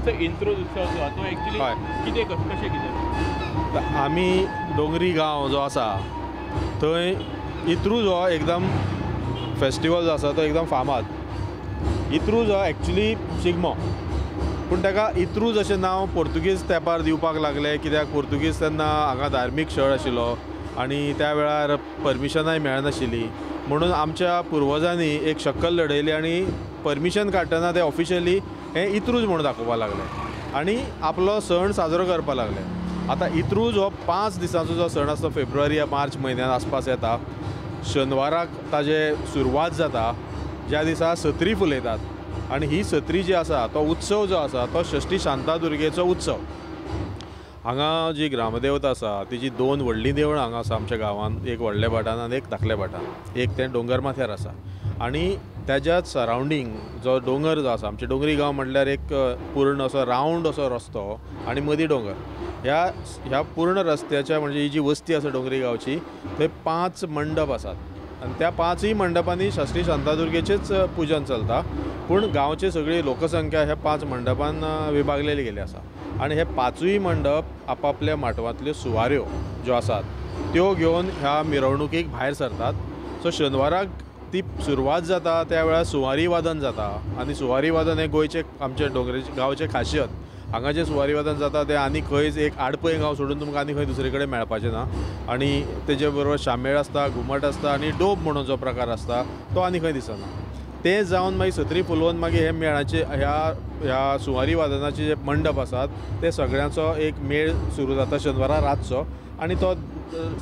तुमचो इंत्रूज उत्सव जो तो एक्चुअली हय. कितें कशें कितें आमी डोंगरी गांव जो आसा थंय इंत्रूज हो एकदम फेस्टिवल जो आसा तो एकदम फामाद. इंत्रूज हो एक्चुली शिगमो, पूण ताका इंत्रूज अशें नांव पोर्तुगीज तेंपार दिवपाक लागले कित्याक पोर्तुगीज तेन्ना हांगा धार्मीक छळ आशिल्लो आनी त्या वेळार परमिशनाय मेळनाशिल्ली. म्हणून आमच्या पुर्वजांनी एक शक्कल लडयली आनी परमिशन काडटना ते ऑफिशियली हें इंत्रूज म्हणून दाखोवपाक लागले आनी आपलो सण साजरो करपाक लागले. आतां इंत्रूज हो 5 दिसांचो जो सण आसता फेब्रुवारी या मार्च म्हयन्यान आसपास येता. शेनवाराक ताजे सुरवात जाता ज्या दिसा सत्री फुलयतात आनी ही सत्री जी आसा तो उत्सव जो आसा तो षष्ठी शांतादुर्गेचो उत्सव. हांगा जी ग्रामदेवता आसा तिजी 2 व्हडलीं देवळां हांगा आसा आमच्या गांवांत, एक व्हडल्या भाटान आनी एक धाकल्या भाटान. एक तें दोंगर माथ्यार आसा आनी त्याच्याच सरावंडींग जो दोंगर जो आसा, आमचे डोंगरी गांव म्हणल्यार एक पूर्ण असो रावंड असो रस्तो आनी मदीं दोंगर. ह्या पूर्ण रस्त्याच्या म्हणजे ही जी वस्ती आसा डोंगरी गांवची थंय 5 मंडप आसात आनी त्या 5य मंडपांनी षष्ठी शांतादुर्गेचेच पुजन चलता. पूण गांवची सगळी लोकसंख्या ह्या 5 मंडपान विभागलेली गेली आसा आनी हे 5य मंडप आपापल्या माटवांतल्यो सुवाऱ्यो ज्यो आसात त्यो घेवन ह्या मिरवणुकीक भायर सरतात. सो शेनवाराक ती सुरवात जाता त्या वेळार सुवारी वादन जाता आनी सुवारी वादन हे गोंयचे आमचे डोंगरी गांवचे खासियत. हांगा जे सुवारी वादन जाता ते आनी खंयच एक आडपय गांव सोडून तुमकां आनी खंय दुसरे कडेन मेळपाचें ना. आनी तेजे बरोबर शामेळ आसता, घुमट आसता आनी डोब म्हणून जो प्रकार आसता तो आनी खंय दिसना. ते जावन मागीर सत्री फुलोवन मागीर हे मेळाचे ह्या सुवारी वादनाचे जे मंडप आसात ते सगळ्यांचो एक मेळ सुरू जाता शेनवारा रातचो आनी तो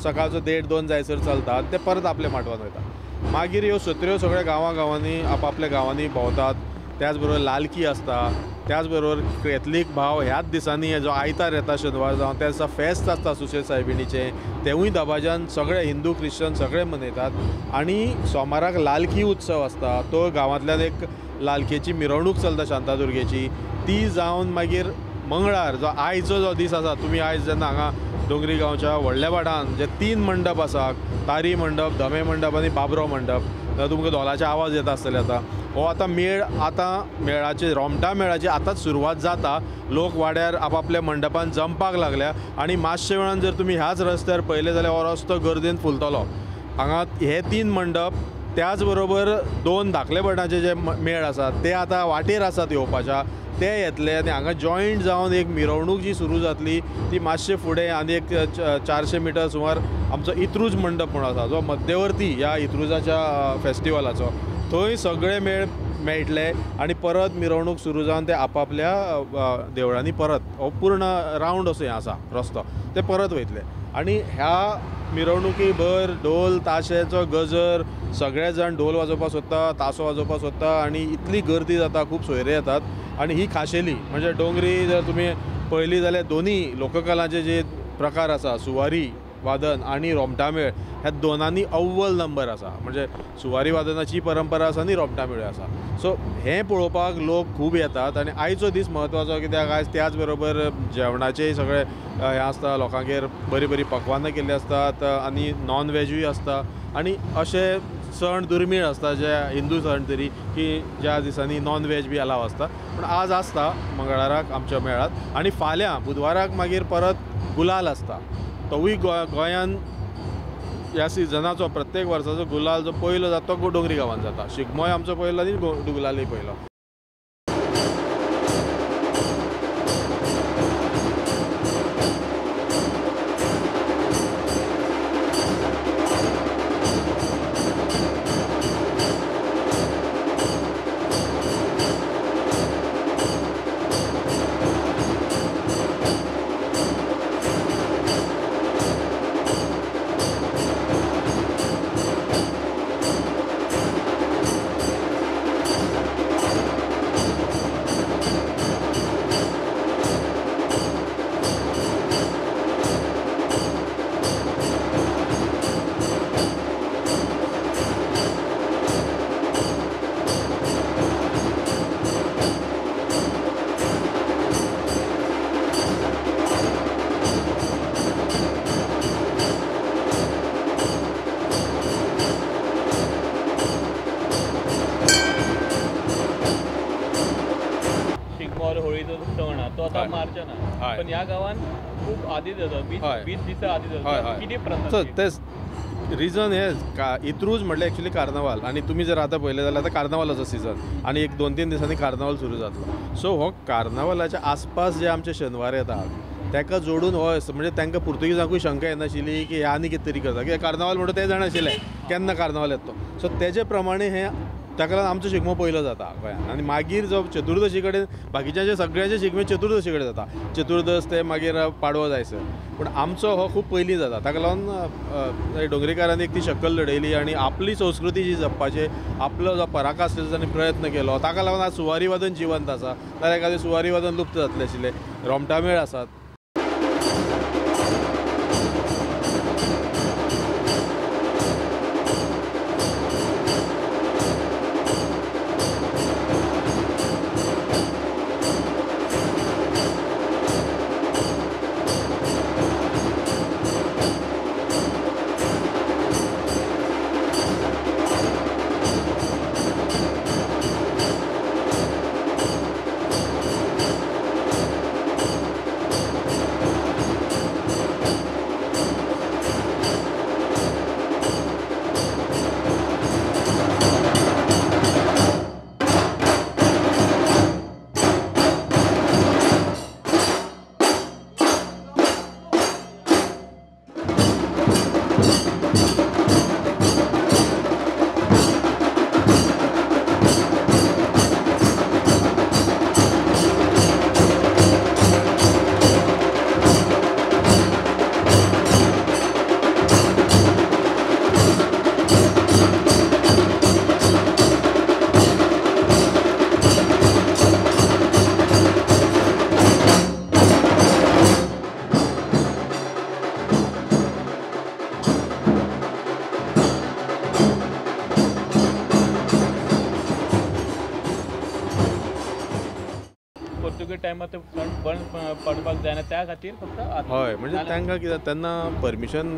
सकाळचो 1:30-2 जायसर चलता ते परत आपल्या माटवान वयता. मागीर ह्यो सत्र्यो सगळ्या गांवांनी आपापल्या गांवांनी भोंवतात. त्याच बरोबर लालकी आसता, त्याच बरोबर कॅथलीक भाव ह्याच दिसांनी जो आयतार येता शेनवार जावन त्या दिसा फेस्त आसता सुशेज सायबिणीचें तेवूय दबाज्यान सगळे हिंदू क्रिश्चन सगळे मनयतात. आनी सोमाराक लालकी उत्सव आसता तो गांवांतल्यान एक लालकेची मिरवणूक चलता शांतादुर्गेची. ती जावन मागीर मंगळार जो आयचो जो दीस आसा, तुमी आयज जेन्ना हांगा डोंगरी गांवच्या व्हडल्या भाटान जे 3 मंडप आसा, तारी मंडप, धमे मंडप आनी बाबरो मंडप, तुमकां धोलाचे आवाज येता आसतले आतां. हो आतां मेळ मेळाचे रोमटा मेळाची आतांच सुरवात जाता. लोक वाड्यार आपापल्या मंडपान जमपाक लागल्या आनी मातशे वेळान जर तुमी ह्याच रस्त्यार पळयलें जाल्यार हो रस्तो गर्देन फुलतलो. हांगा हे 3 मंडप त्याच बरोबर 2 धाकले भटांचे जे मेळ आसात ते आतां वाटेर आसात येवपाच्या ते येतले आनी हांगा जॉयंट जावन एक मिरवणूक जी सुरू जातली ती मातशे फुडें आनी एक 400 मिटर सुमार आमचो इंत्रूज मंडप म्हणून आसा जो मध्यवर्ती ह्या इंत्रुजाच्या फेस्टिवलाचो. थंय सगळे मेळ मेळटले आनी परत मिरवणूक सुरू जावन ते आपापल्या देवळांनी परत हो पूर्ण रावंड असो हें आसा रस्तो ते परत वयतले. आनी ह्या मिरवणुकी भर ढोल ताशेचो गजर सगळे जाण ढोल वाजोवपाक सोदता, तासो वाजोवपाक सोदता आनी इतली गर्दी जाता, खूब सोयरे येतात. आनी ही खाशेली म्हणजे डोंगरी जर तुमी पळयली जाल्यार दोनी लोककलांचे जे प्रकार आसा सुवारी वादन आनी रोमटा मेळ ह्या दोनांनी अव्वल नंबर आसा. म्हणजे सुवारी वादनाची परंपरा आसा आनी रोमटा मेळ आसा. सो हें पळोवपाक लोक खूब येतात आनी आयचो दीस म्हत्वाचो कित्याक आयज त्याच बरोबर जेवणाचेय सगळे हें आसता. लोकांगेर बरीं बरीं पकवानां केल्लीं आसतात आनी नॉन वॅजूय आसता आनी अशे सण दुर्मीळ आसता जे हिंदू सण तरी की ज्या दिसांनी नॉन वॅज बी अलाव आसता. पूण आज आसता मंगळाराक आमच्या मेळात आनी फाल्यां बुधवाराक मागीर परत गुलाल आसता. तोवूय गोंयान ह्या सिजनाचो प्रत्येक वर्साचो गुलाल जो पयलो जाता तो डोंगरी गांवांत जाता. शिगमोय आमचो पयलो आनी गुलालय पयलो. पण ह्या गावान खूप आधी जाता हय. 20 दिसा आधी हय, जाता हय. किती प्रथा सो ती? तेच रिजन हे इत्रूज म्हटल्यार एक्चुली कार्नावाल आनी तुमी जर आतां पळयलें जाल्यार आतां कार्नावालाचो सिजन आनी एक 2-3 दिसांनी कार्नावाल सुरू जातलो. सो हो कार्नावालाच्या आसपास जे आमचे शेनवार येतात ताका जोडून हो म्हणजे तांकां पुर्तुगीजांकूय शंका येनाशिल्ली की हे आनी कितें तरी करता कित्याक कार्नावाल म्हणटा ते जाण आशिल्ले केन्ना कार्नावाल येता तो. सो तेजे प्रमाणे हे ताका लागून आमचो शिगमो पयलो जाता गोंयांत आनी मागीर जो चतुर्दशी कडेन बाकीच्यांचे सगळ्यांचे शिगमे चतुर्दशी कडेन जाता. चतुर्दश ते मागीर पाडवो जायसर पूण आमचो हो खूब पयलीं जाता ताका लागून डोंगरेकारांनी एक ती शक्कल लडयली आनी आपली संस्कृती जी जपपाचे आपलो जो पराकाष्ठ तांणी प्रयत्न केलो ताका लागून आज सुवारी वादन जिवंत आसा. नाल्यार एखादें सुवारी वादन लुप्त जातलें आशिल्लें. रोमटामेळ आसात. पोर्तुगीज टायमार ते बंद पडपाक जायना त्या खातीर फक्त हय म्हणजे तांकां कितें तेन्ना परमिशन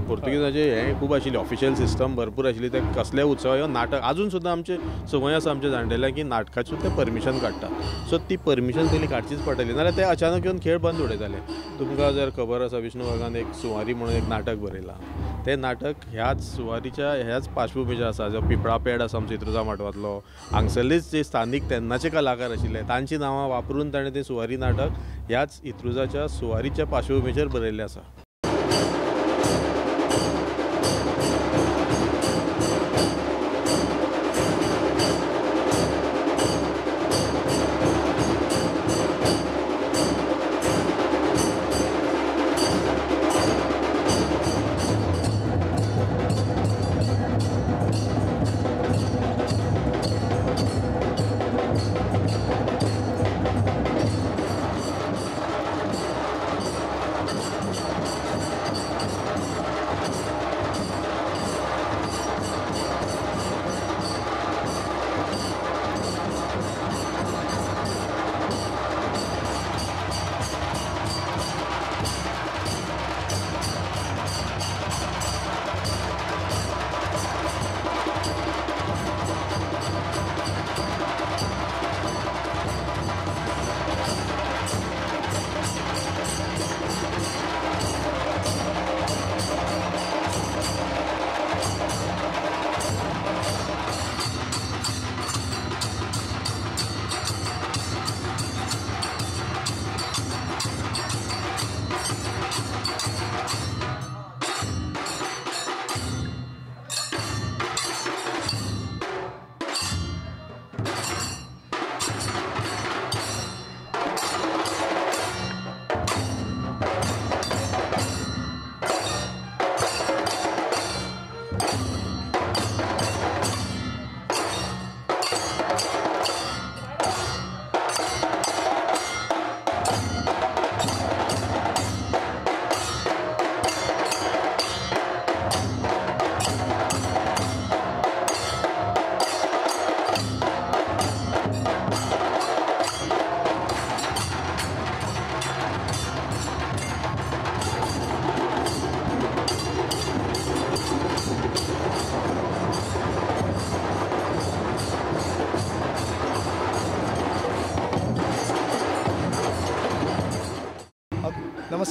पुर्तुगीजाचे हे खूब आशिल्ली ऑफिशियल सिस्टम भरपूर आशिल्ली ते कसलेय उत्सव ह्यो नाटक आजून सुद्दां आमचे संवय आसा आमच्या जाणटेल्यांक की नाटकाची ते परमिशन काडटात. सो ती परमिशन पयलीं काडचीच पडटली नाल्यार ते अचानक येवन खेळ बंद उडयताले. तुमकां जर खबर आसा विष्णू वर्गान एक सुवारी म्हणून एक नाटक बरयलां. तें नाटक ह्याच सुवारीच्या ह्याच पार्श्वभुमीचेर आसा जो पिपळा पेड आसा आमचो इंत्रुजा माटवांतलो हांगसरलीच जे स्थानीक तेन्नाचे कलाकार आशिल्ले तांची नांवां वापरून ताणें तें सुवारी नाटक ह्याच इंत्रुजाच्या सुवारीच्या पार्श्वभुमीचेर बरयल्लें आसा.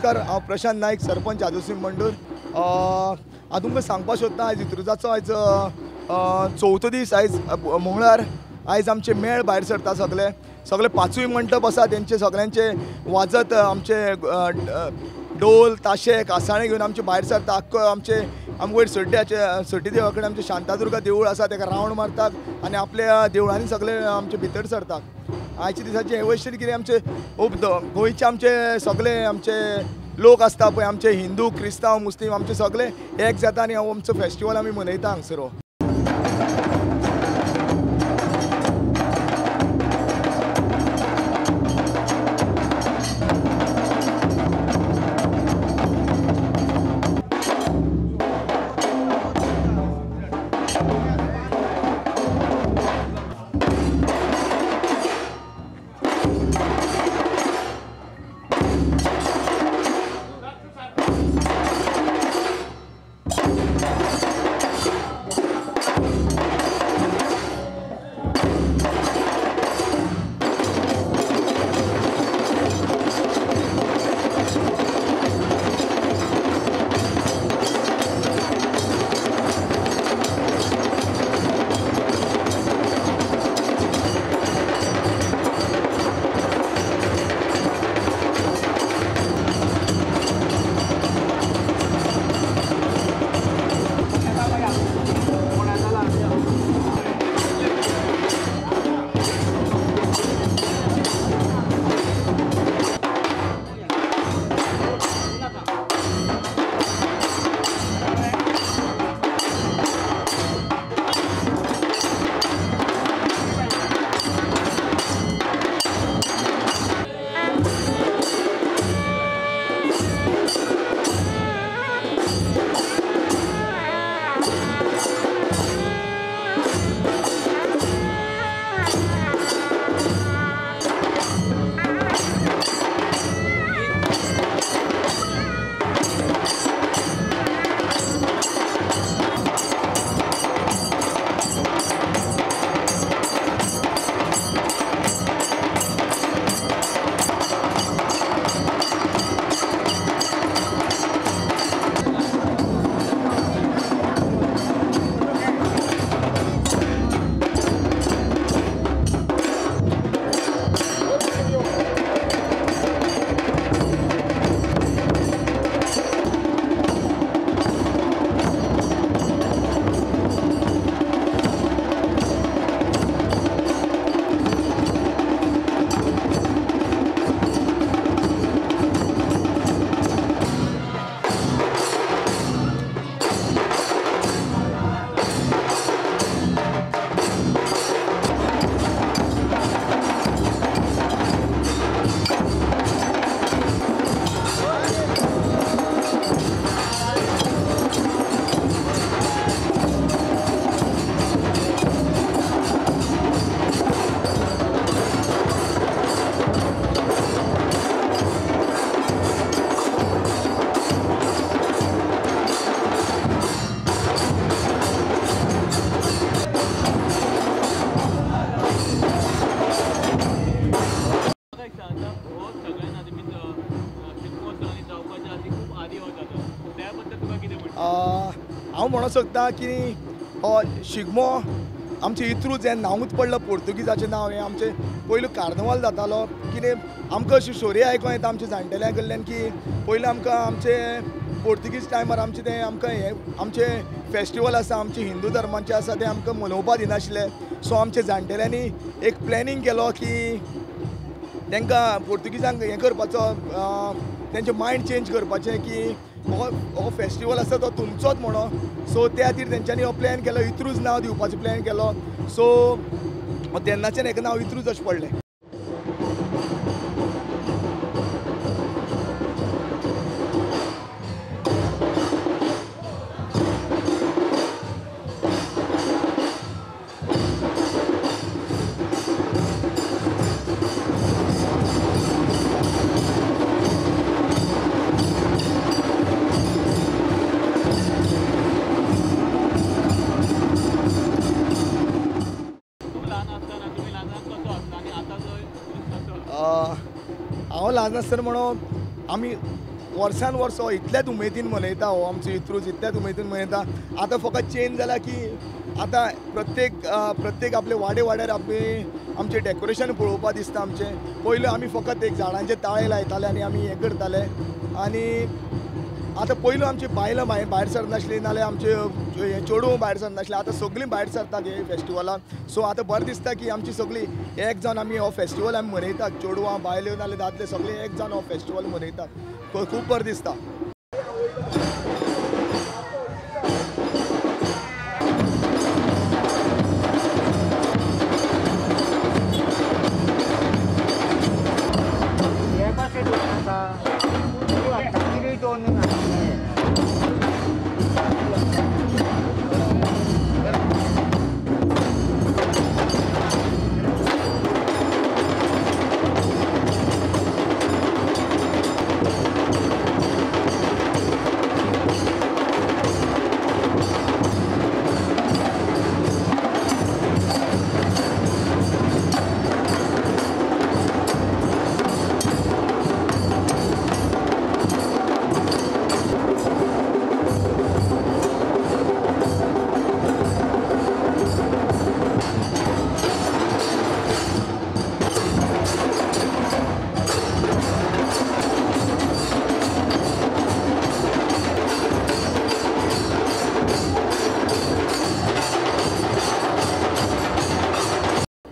नमस्कार, हांव प्रशांत नायक, सरपंच आदोसी मंडूर. हांव तुमकां सांगपाक सोदतां आयज इत्रुजाचो आयज चवथो दीस. आयज मंगळार. आयज आमचे मेळ भायर सरता सगळे पांचूय मंडप आसा तेंचे सगळ्यांचे वाजत आमचे ढोल ताशे कासाळे घेवन आमचे भायर सरता. आख्खो आमचे वयर सटी देवा कडेन आमचे शांतादुर्गा देवूळ आसा तेका रावंड मारतात आनी आपल्या देवळांनी सगळे आमचे भितर सरतात. आयच्या दिसाचे हे वैशिश्ट कितें आमचे गोंयचे आमचे सगळे आमचे लोक आसता पळय, आमचे हिंदू क्रिस्तांव मुस्लीम आमचे सगळे एक जाता आनी आमचो फेस्टिवल आमी मनयता हांगसर. हांव म्हणूंक सोदतां की हो शिगमो आमचे इत्रूज हें नांवूच पडलां पोर्तुगीजाचें नांव. हें आमचें पयलीं कार्नवाल जातालो. कितें आमकां अशी स्टोरी आयकूं येता आमच्या जाणटेल्या कडल्यान की पयलीं आमकां आमचे पोर्तुगीज टायमार आमचें तें आमकां हें आमचें फेस्टिवल आसा आमचे हिंदू धर्माचें आसा तें आमकां मनोवपा दिनाशिल्ले. सो आमच्या जाणटेल्यांनी एक प्लॅनिंग केलो की तांकां पोर्तुगीजांक हें करपाचो, तेंचें मायंड चेंज करपाचें की हो फेस्टिवल आसा तो तुमचोच म्हणून. सो त्या खातीर तेंच्यांनी हो प्लॅन केलो, इत्रूज नांव दिवपाचो प्लॅन केलो. सो तेन्नाच्यान हेका नांव इत्रूज अशें पडलें. हांव ल्हान आसतना म्हणून आमी वर्सान वर्स इतल्याच उमेदीन मनयता हो आमचो इत्रूज इतल्याच उमेदीन मनयता. आतां फकत चेंज जाला की आतां प्रत्येक आपले वाड्यार आमचें डेकोरेशन पळोवपाक दिसता आमचें. पयलीं आमी फकत एक झाडांचे ताळे लायताले आनी आमी हें करताले. आनी आतां पयलीं आमची बायलां भायर सरनासलीं नाल्यार आमचे चेडूं भायर सरनासलीं. आतां सगळीं भायर सरतात हे फेस्टिवलाक. सो आतां बरें दिसता की आमची सगळीं एक जावन आमी हो फेस्टिवल आमी मनयतात. चेडवां बायल्यो नाल्यार दादले सगळे एक जावन हो फेस्टिवल मनयतात. खूब बरें दिसता.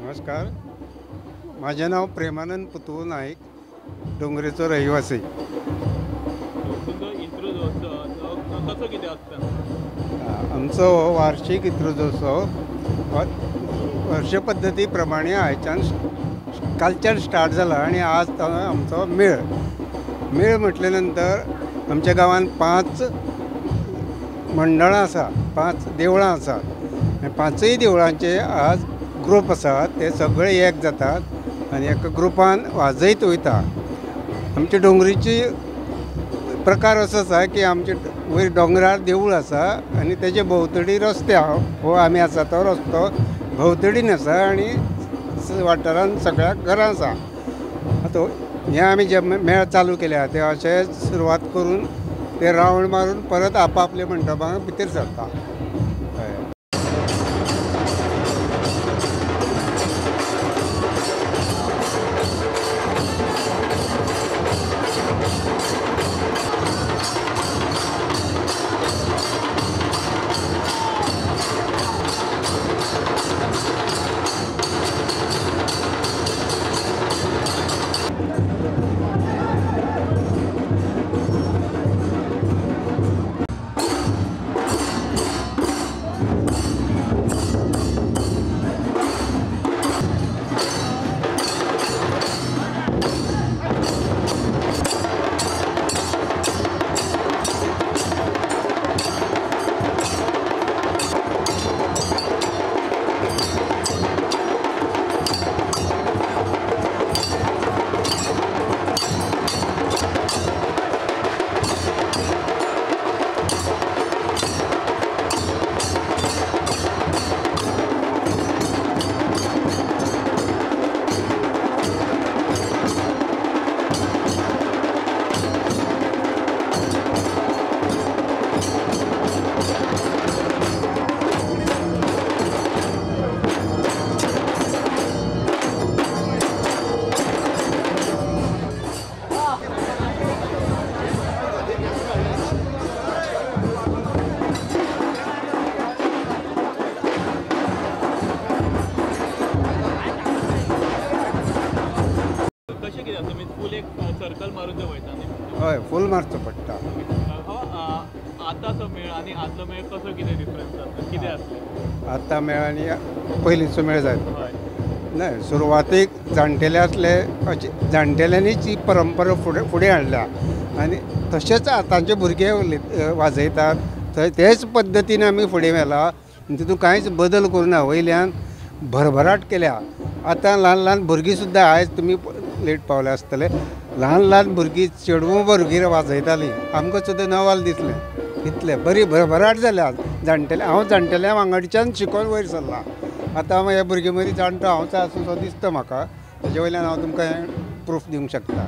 नमस्कार, माझे नाव प्रेमानंद पुतू नाईक, डोंगरेचो रहिवासी. तुमचो इंत्रूज कसो कितें आसता? आमचो वार्षिक इत्रुजोत्सव वर्ष पद्दती प्रमाणे आयच्यान कालच्यान स्टार्ट जाला आणि आज आमचो मेळ म्हटले नंतर आमच्या गांवांत 5 मंडळां आसा, 5 देवळां आसात. 5य देवळांचे आज ग्रूप आसात, ते सगळे एक जातात आनी एका ग्रुपान वाजयत वयता. आमचे डोंगरीची प्रकार असो आसा की आमचे वयर डोंगरार देवूळ आसा आनी तेजे भोंवतणी रस्ते हो आमी आसा तो रस्तो भोंवतणीन आसा आनी वाठारांत सगळ्या घरां आसा. आतां हे आमी जे मेळ चालू केल्या ते अशे सुरवात करून ते रावंड मारून परत आपआपल्या मंडपां भितर सरता. सर्कल मारून ते वयता न्ही? हय, फूल मारचो पडटा. आतांचो मेळ आनी आदलो मेळ कसो कितें डिफरन्स आसता? कितें आसलें? आतां मेळ आनी पयलींचो मेळ जाय. हय. नाही, सुरवातीक जाणटेल्यांतले जाणटेल्यांनीच ही परंपरा फुडें हाडल्या आनी तशेंच आतांचे भुरगे वाजयतात. तेच पद्दतीन आमी फुडें व्हेला. तितून कांयच बदल करूना. वयल्यान भरभराट केल्या. आतां ल्हान भुरगीं सुद्दां आयज तुमी लेट पावले आसतले, ल्हान भुरगीं चेडवो भुरगीं वाजयतालीं. आमकां सुद्दां नवाल दिसलें. इतलें बरी भरभराट जाल्या. हांव जाणटेल्या वांगडच्यान शिकोवन वयर सरला. आतां हे भुरगे मदीं जाणटो हांवच आसूं दिसता म्हाका. तेजे वयल्यान हांव तुमकां प्रूफ दिवंक शकता.